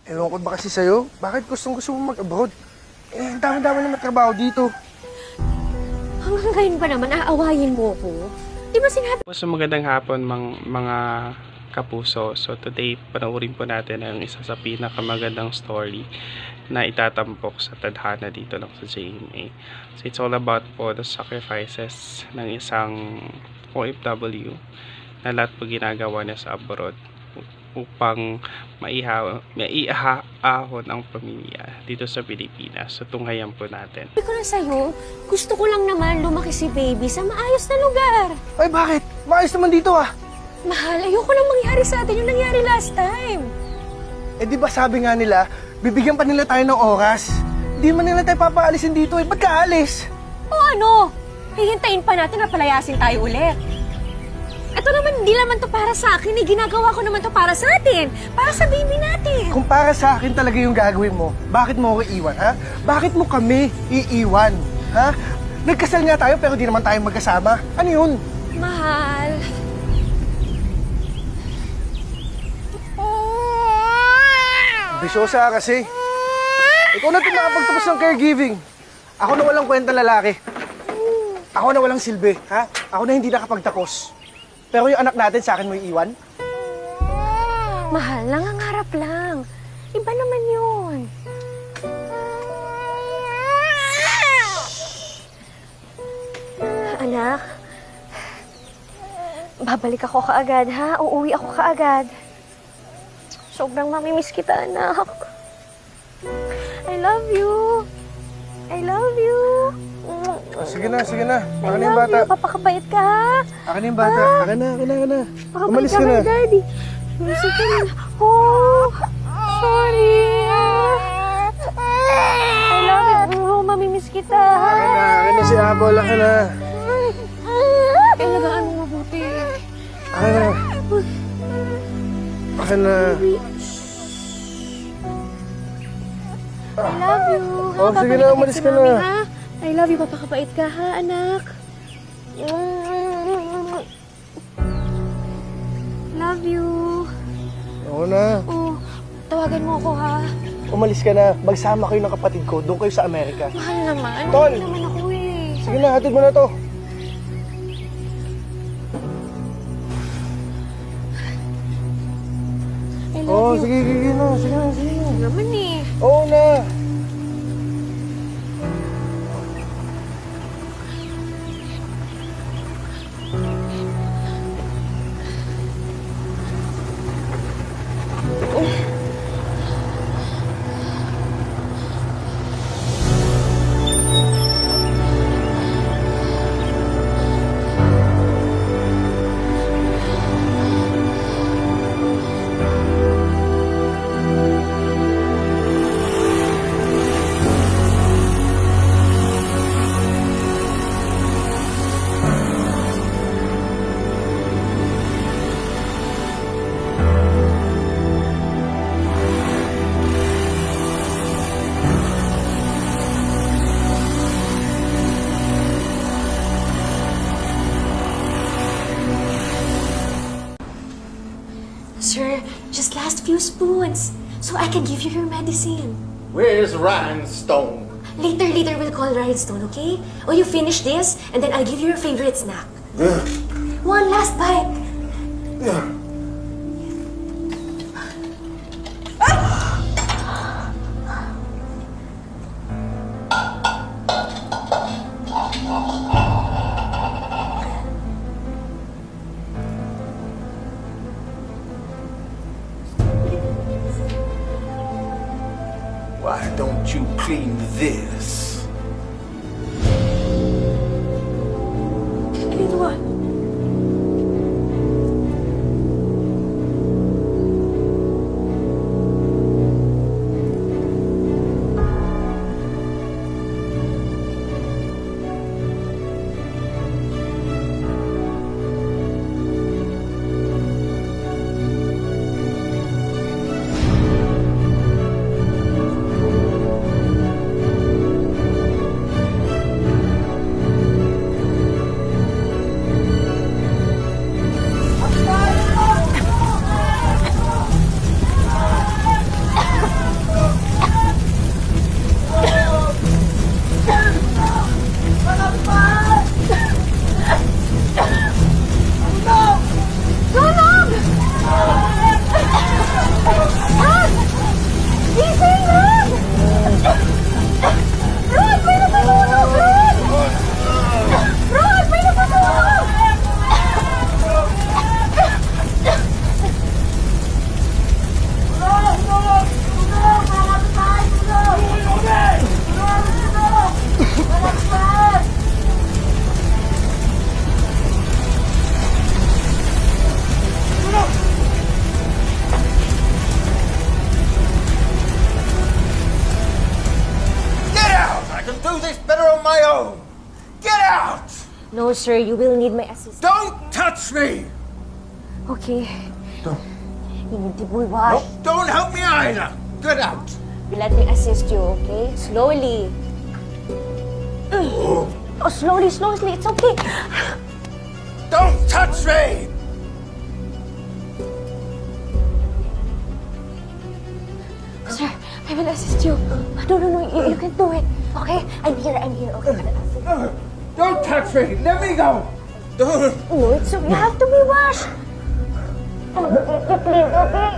Ewan ko ba kasi sa'yo? Bakit gusto mo mag-abroad? Ang dami-dami naman trabaho dito. Hanggang ngayon ba naman aawayin mo ko? Di ba sinabi? So magandang hapon mga kapuso. So today panoorin po natin ang isa sa pinakamagandang story na itatampok sa tadhana dito lang sa JMA. So it's all about po the sacrifices ng isang OFW na lahat po ginagawa niya sa abroad upang maiahon ang pamilya dito sa Pilipinas. So tunghayan po natin. Sabi ko na sa'yo, gusto ko lang naman lumaki si baby sa maayos na lugar. Ay, bakit? Maayos naman dito ah. Mahal, ayoko lang mangyari sa atin yung nangyari last time. Eh di ba sabi nga nila, bibigyan pa nila tayo ng oras? Hindi man nila tayo papaalisin dito eh. Ba't ka alis? O ano? Hihintayin pa natin na palayasin tayo ulit. Ito naman, hindi naman to para sa akin. Ginagawa ko naman to para sa atin. Para sa baby natin. Kung para sa akin talaga yung gagawin mo, bakit mo ako iiwan, ha? Bakit mo kami iiwan, ha? Nagkasal nga tayo pero di naman tayo magkasama. Ano yun? Mahal. Bisyosa kasi. Ikaw na ito nakapagtapos ng caregiving. Ako na walang kwenta lalaki. Ako na walang silbi, ha? Ako na hindi nakapagtapos. Pero yung anak natin sa akin mo iiwan? Mahal, nangangarap lang. Iba naman yun. Anak, babalik ako kaagad, ha? Uuwi ako kaagad. Sobrang mamimiss kita, anak. I love you. I love you. Sige na, sige na. I Akin na yung love bata. you. Papakabait ka, ha? Akin na yung bata. Akin na. Pakabait Umalis ka ka na. kay Daddy. Umalis ka na. Oh, sorry. I love you. Oh, mamimiss kita, ha? Akin na si Apple. Akin na. Alagaan mo mabuti. Akin na. Akin na. I love you. Ha? Oh, sige na, Babalik umalis si ka na. Mami, ha? I love you. Papakabait ka, ha, anak? Love you. Oo na. Oh, tawagan mo ako, ha? Umalis ka na. Magsama kayo ng kapatid ko. Doon kayo sa Amerika. Mahal naman. Tol! Mahal naman ako, eh. Sige na, hatid mo na to. I love Oo, you. sige na. Sige na. Ano naman, eh. Oo na. Sir, just last few spoons. So I can give you your medicine. Where's Rhinestone? Later we'll call Rhinestone, okay? Oh, you finish this, and then I'll give you your favorite snack. One last bite. Why don't you clean this? Clean what? No, sir. You will need my assistance. Don't touch me! Okay. Don't. You need to be washed. Don't help me either. Get out. Let me assist you, okay? Slowly. Oh, slowly, slowly. It's okay. Don't touch me! Sir, I will assist you. No. You can do it. Okay? I'm here. Okay. Don't touch me! Let me go! Don't! No, it's okay. You have to be washed. Oh, you clean, okay?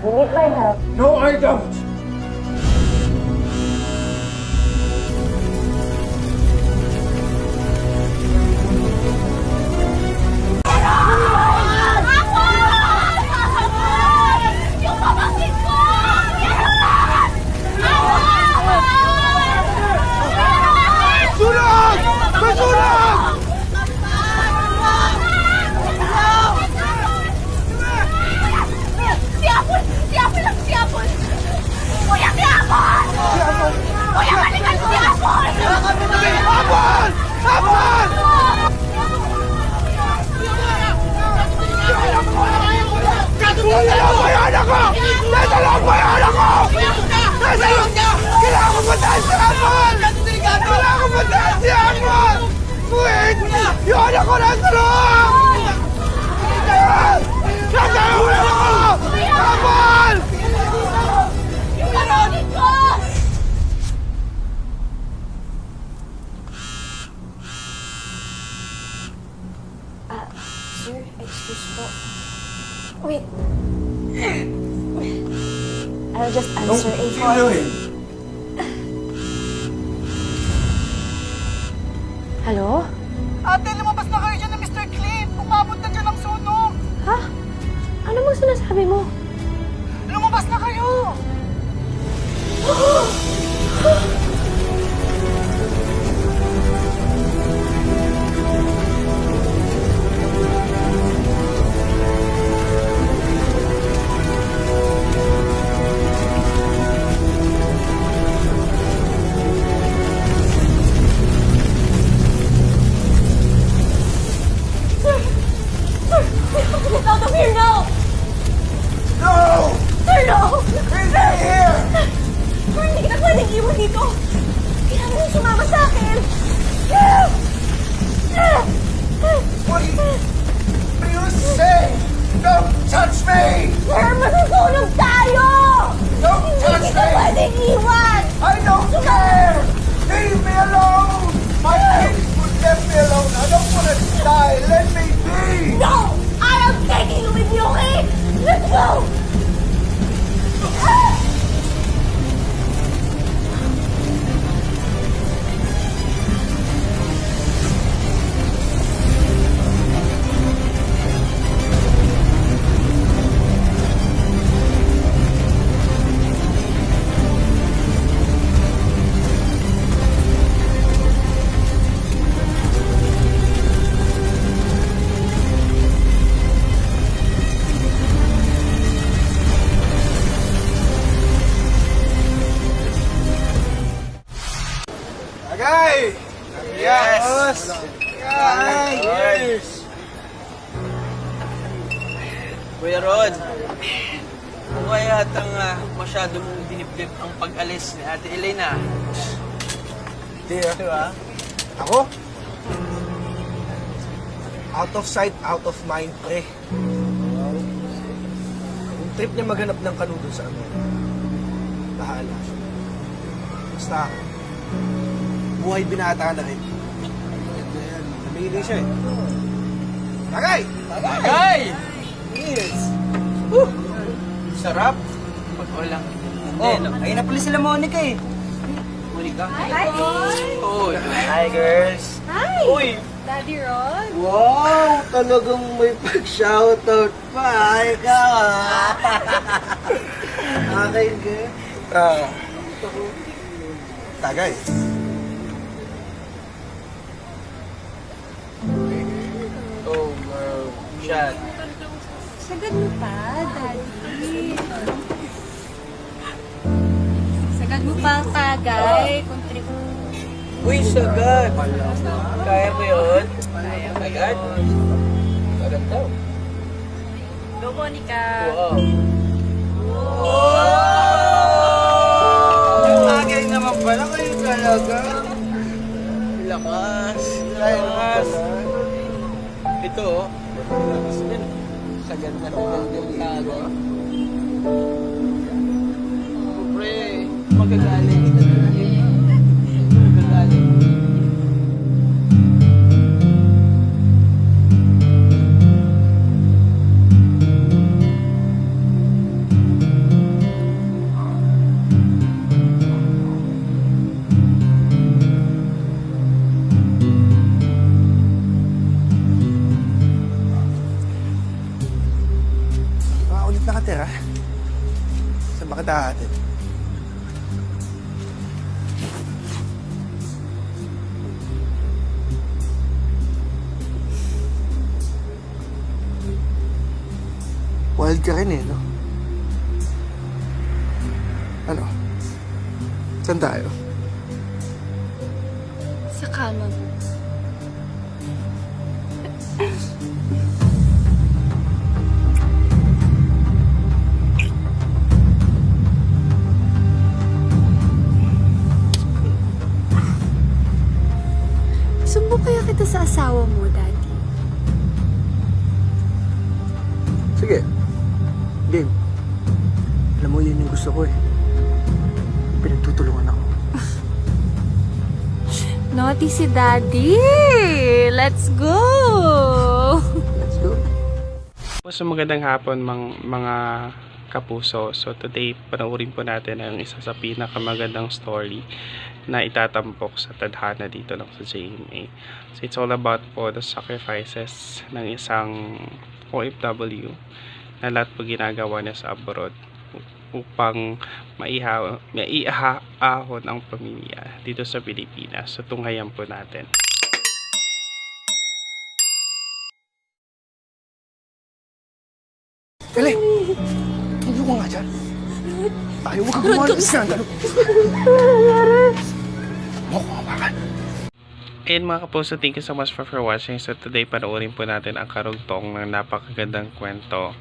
You need my help. No, I don't! Sunog! Masunog! Si Apple! Kuya, si Apple! Kuya, balikan si Apple! Apol! Apol! Nasaan ba yung anak ko? Nasaan ba yung anak ko? Nasaan? Kailangan ko bataan si Apol! Kailangan ko bataan si Apol! Wait! Yung anak ko nasa loob! Nasaan yung anak ko? Apol! Yung panonin ko! Sir, excuse po. Wait. I'll just answer a call. Hello? Ate, lumabas na kayo dyan ng Mr. Clint. Umabot na dyan ang sunog. Ha? Ano bang sinasabi mo? Lumabas na kayo. Get out of here now! No! Sir, no! Stay here! Sir, hindi kita pwedeng iwan dito. Kailangan mo sumama sa akin. What do you say? Don't touch me! Sir, masusunog tayo! Don't Hindi touch kita me! pwedeng iwan! I don't care! Leave me alone! My kids would let me alone. I don't want to die. Let me be! No! I am taking you with me, okay? Let's go! Agay! Yes! Agay! Yes! Kuya Rod, kung kaya yatang masyadong dinipdip ang pag-alis ni Ate Elena. Di Diba? Ako? Out of sight, out of mind, pre. Yung trip niya maghanap ng kanudo sa ano. Bahala. Basta ako. Buhay binata na rin. Namili siya eh. Tagay! Agay! Yes! Sarap! Pag walang... Hindi, no? Ayun na pala sila Monica eh. Monica? Hi, Oy! Hi, girls. Hi! Uy! Daddy Ron? Wow, talagang may pag-shoutout pa. Ikaw ah. Okay, girl. Tagay. Oh, bro. Shot. Sagad mo pa, Daddy. Sagad mo pa ang tagay. Uy, sagad! Kaya mo yun? agad. Agad daw. Go, Monica. Wow. Yung agay naman pala kayo talaga. Lakas. Lakas. Ito, oh. Kaganda ng tago. Pre, magagaling. Magagaling. Mga ulit nakatira. Saan ba kita atin? Wild ka rin eh, no? Ano? Saan tayo? Sa kama mo. Sumbo kaya kita sa asawa mo, Daddy? Sige. Game. Alam mo, yun yung gusto ko eh. Pinagtutulungan ako. Naughty si Daddy! Let's go! Let's go. So magandang hapon mga kapuso. So today panoorin po natin ang isa sa pinakamagandang story na itatampok sa tadhana dito lang sa GMA. So it's all about po the sacrifices ng isang OFW na lahat po ginagawa niya sa abroad upang maiahon ang pamilya dito sa Pilipinas. So tunghayan po natin. Galing! Hindi ko nga dyan. Ayaw, huwag kang gumawa ng iskandalo. Mukhawakan. And mga kapuso, thank you so much for watching. So today, panoorin po natin ang karugtong ng napakagandang kwento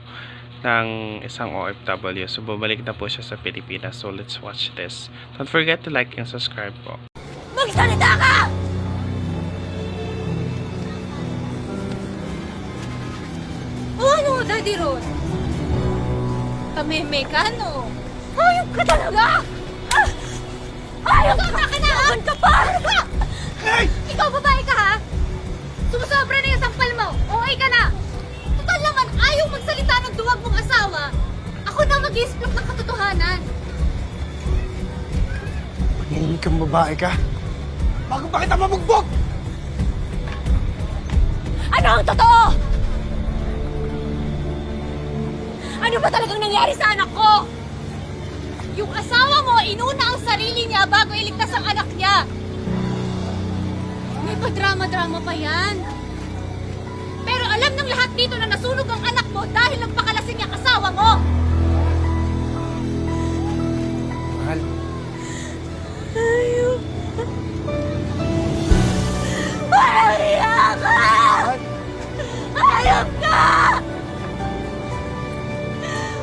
ng isang OFW. So bumalik na po siya sa Pilipinas. So let's watch this. Don't forget to like and subscribe po. Magsalita ka! O ano, Daddy Ron? Tameme ka, no? Hayop ka talaga! Ah! Hayop ka! Nakanaan ka pa! Ano ba? Ikaw, babae ka, ha? Sumusobra na yung sampal mo. Okay ka na. Total naman, ayaw magsalita ng duwag mong asawa. Ako na mag-i-explain ng katotohanan. Pag-iingin kang babae ka, bago pa kita mabugbog! Ano ang totoo? Ano ba talagang nangyari sa anak ko? Yung asawa mo, inuna ang sarili niya bago iligtas ang anak niya. May pa-drama-drama pa yan. Pero alam ng lahat dito na nasunog ang anak mo dahil nagpakalasing yung asawa mo. Mahal, Ayun. Maria ka! Ayop ka!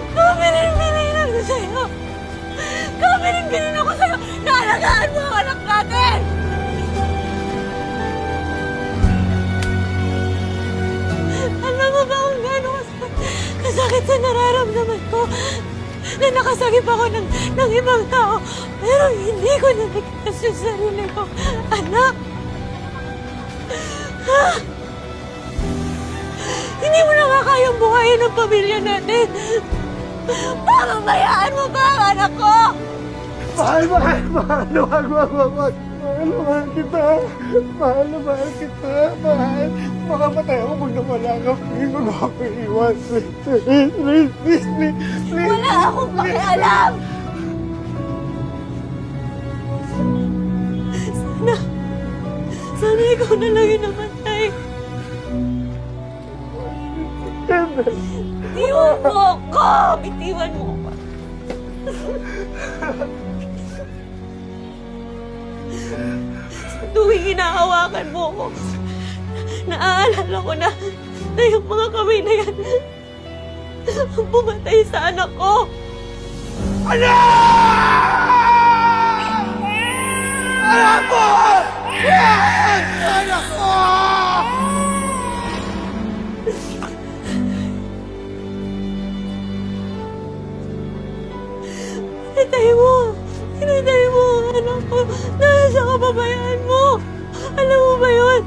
Kamiling-biling ako sa'yo. Kamiling-biling ako sa'yo. Naalagaan mo ang anak natin! Alam mo ba kung gano'n kasakit sa nararamdaman ko na nakasagip ako ng ibang tao pero hindi ko naligtas yung sarili ko. Anak! Ha? Hindi mo na nga kayang buhayin ang pamilya natin. Pamamayaan mo ba ang anak ko? mahal kita. Mahal kita. Makamatay ako pag nawala ka. Please, huwag ako iiwan. Please. Wala akong pakialam! Sana ikaw na lang yung namatay. Bitiwan mo ako! Bitiwan mo ako! Sa tuwing hinahawakan mo ako, naaalala ko na yung mga kamay na yan ang pumatay sa anak ko. Anak ko! Yan! Anak ko! Hinintay mo ang anak ko dahil sa kababayaan mo. Alam mo ba yun?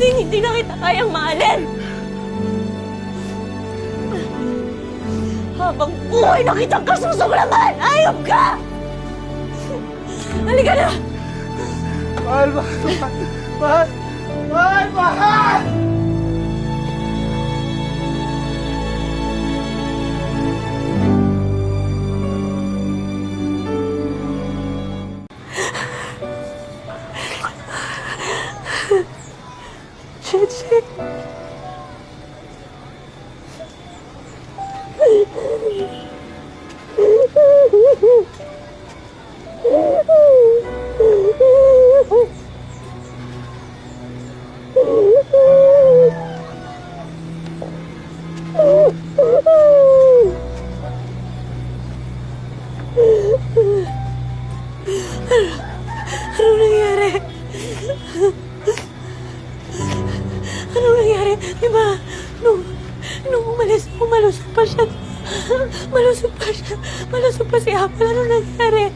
Hindi na kita kayang mahalin. Habang buhay na kitang kasusuklaman, ayop ka! Halika na! Mahal, mahal, mahal! Mahal, mahal! Chichi. Ano nangyari? Anong nangyari? Diba, nung malusog pa siya. Malusog pa si Apple. Anong nangyari?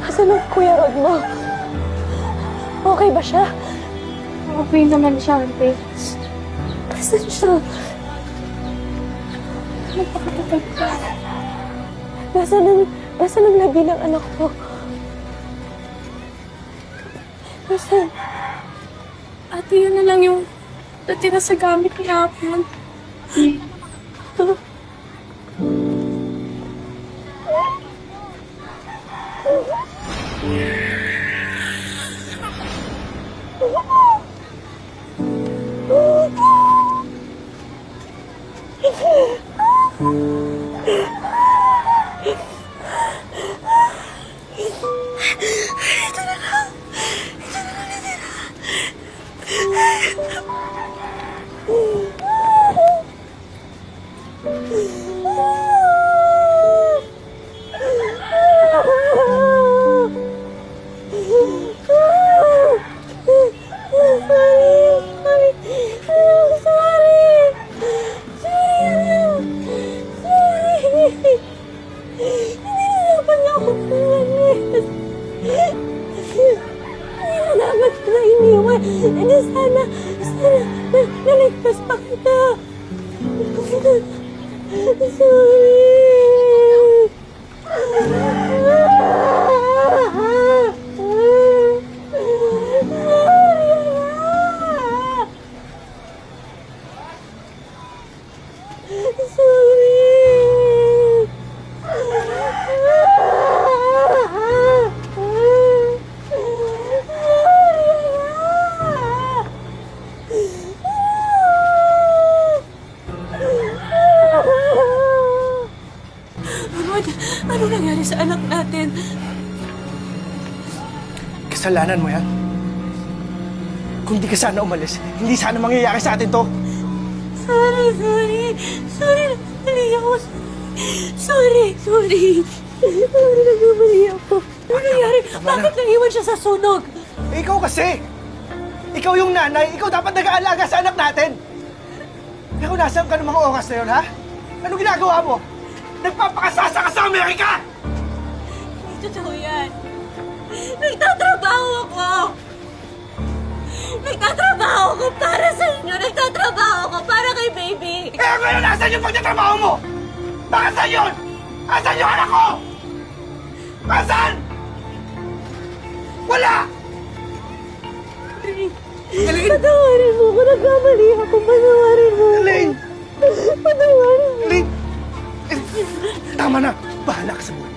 Asan ang Kuya Rod mo? Okay ba siya? Okay naman siya, ate. Asan siya? Napakatatag ka. Nasaan ang labi ng anak ko? Nasaan? Ate, yun na lang yung natira sa gamit ni Apple. Sana naligtas pa kita. Ano nangyari sa anak natin? Kasalanan mo yan. Kung di ka sana umalis, hindi sana mangyayari sa atin to. Sorry. Nagkamali ako. Sorry, nagkamali ako. Ano nangyari? Bakit naiwan siya sa sunog? Eh, ikaw kasi. Ikaw yung nanay. Ikaw dapat nag-aalaga sa anak natin. Pero nasaan ka ng mga oras na yun, ha? Ano ginagawa mo? Nagpapakasasa ka sa Amerika! Hindi totoo yan. Nagtatrabaho ako! Nagtatrabaho ako para sa inyo! Nagtatrabaho ako para kay baby! Eh, ngayon, nasaan yung pagtatrabaho mo? Baka saan yun? Asan yung anak ko? Asan? Wala! Elaine! Patawarin mo ko. Nagkamali ako. Patawarin mo. Elaine! Patawarin mo. Elaine! Tama na! Bahala ka sa buhay.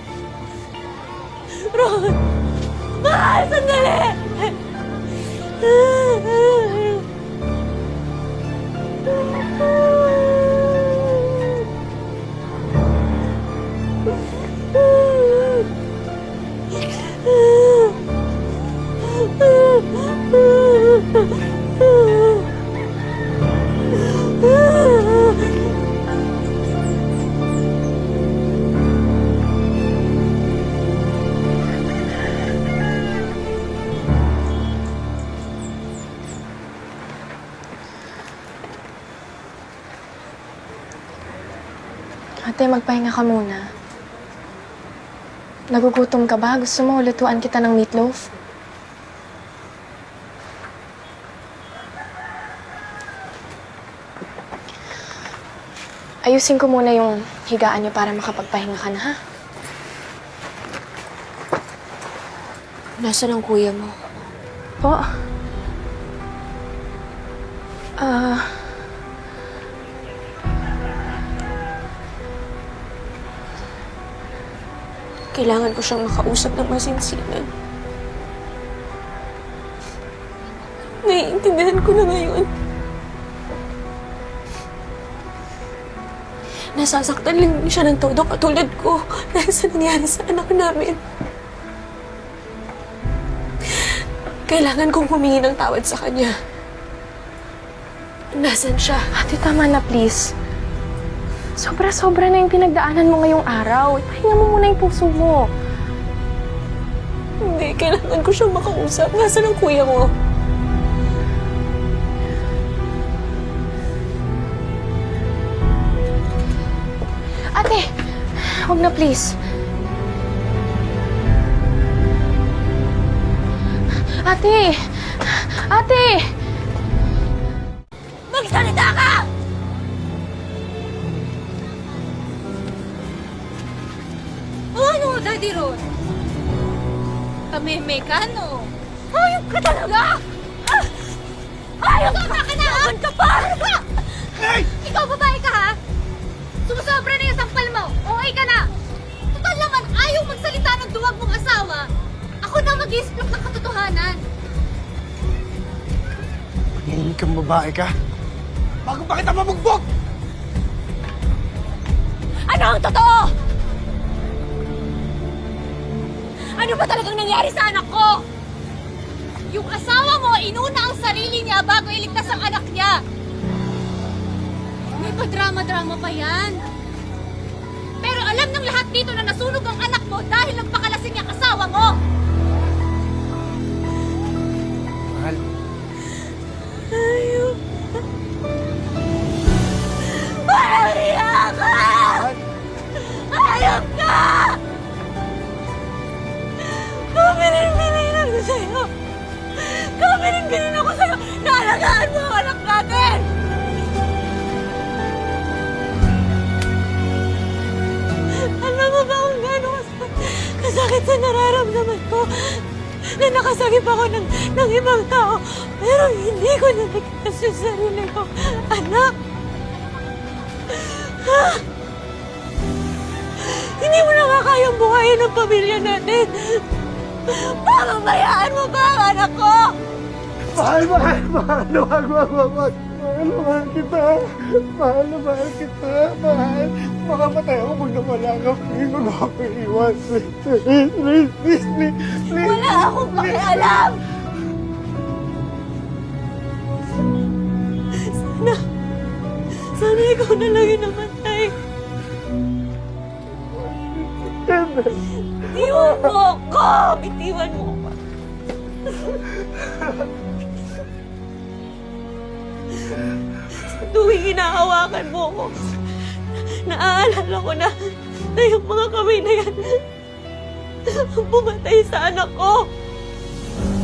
Ron! Mahal! Sandali! Ate, magpahinga ka muna. Nagugutom ka ba? Gusto mo lutuan kita ng meatloaf? Ayusin ko muna yung higaan niyo para makapagpahinga ka na, ha? Nasaan ang kuya mo? Po? Kailangan ko siyang makausap ng masinsinan. Naiintindihan ko na ngayon. Nasasaktan lang din siya ng todo katulad ko dahil sa nangyari sa anak namin. Kailangan kong humingi ng tawad sa kanya. Nasaan siya? Ate, tama na, please. Sobra-sobra na yung pinagdaanan mo ngayong araw. Ipahinga mo muna yung puso mo. Hindi, kailangan ko siyang makausap. Nasaan ang kuya mo? Ate! Huwag na, please. Ate! Ate! Magsalita ka! O ano, Daddy Ron? Kameme ka, no? Hayop ka talaga! Hayop ka! Nakanaan ka pa! Hey! Ikaw, babae ka, ha? Sumusobra na yung sampal mo. Okay ka na. Total naman, ayaw magsalita ng duwag mong asawa. Ako na mag-i-explore ng katotohanan. Ngayon kang babae ka? Bago pa kita mabugbog! Ano ang totoo? Ano ba talagang nangyari sa anak ko? Yung asawa mo, inuna ang sarili niya bago iligtas ang anak niya. May padrama-drama pa yan. Pero alam ng lahat dito na nasunog ang anak mo dahil nagpakalasing ang asawa mo. Mahal. Ayaw. Parang hiya ka! Ayaw ka! Kaminin-minin ako sa'yo. Kaminin-minin ako sa'yo. Naalagaan mo ang anak natin! Alam mo ba kung gano'n kasakit sa nararamdaman ko na nakasagip ako ng ibang tao pero hindi ko naligtas yung sarili ko. Anak! Ha? Hindi mo na nga kayang buhayin ang pamilya natin. Pababayaan mo ba ang anak ko? Mahal, mahal, mahal. Wag. Mahal kita. Mahal kita. Mahal. Makamatay ako pag nawala ka. Please, wag mo ako iwan. Please. Wala akong pakialam! Sana ikaw na lang yung namatay. Bitiwan mo ako! Bitiwan mo ako! Sa tuwing hinahawakan mo ako, naaalala ko na yung mga kamay na yan ang pumatay sa anak ko.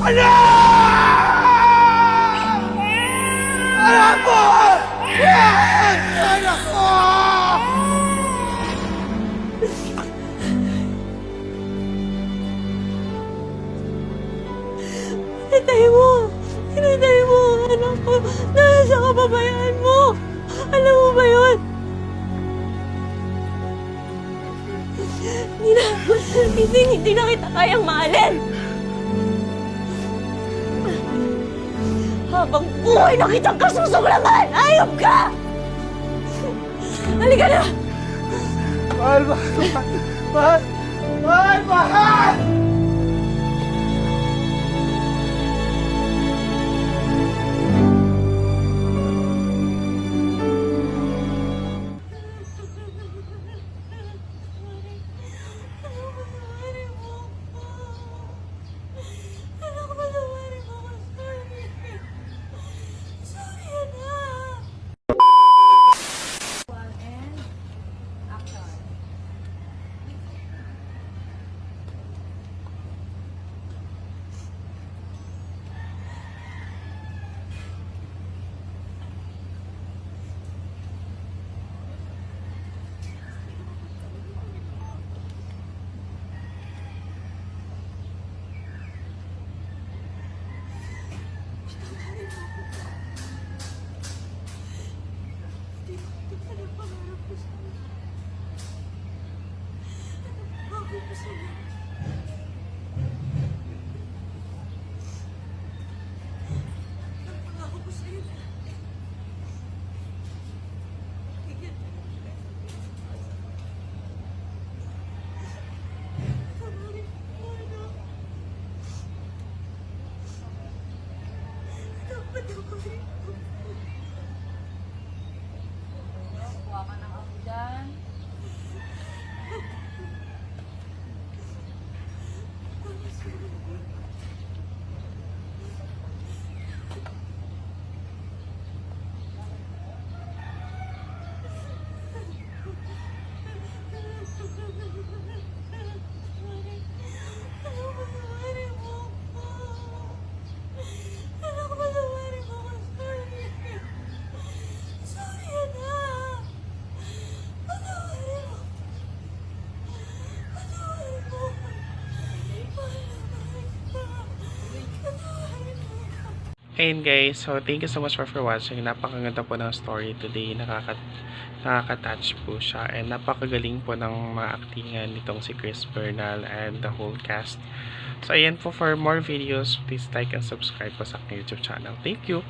Anak ko! Anak ko! Pinatay mo! Pinatay mo ang anak ko dahil sa kababayaan mo! Alam mo ba yun? Hindi na kita kayang mahalin! Habang buhay na kitang kasusuglaman! Ayop ka! Halika na! Mahal, mahal, mahal! Mahal, mahal! Ayun guys, so thank you so much for watching. Napakaganda po ng story today. Nakaka-touch po siya. And napakagaling po ng mga actingan nitong si Chris Bernal and the whole cast. So ayan po, for more videos, please like and subscribe po sa aking YouTube channel. Thank you!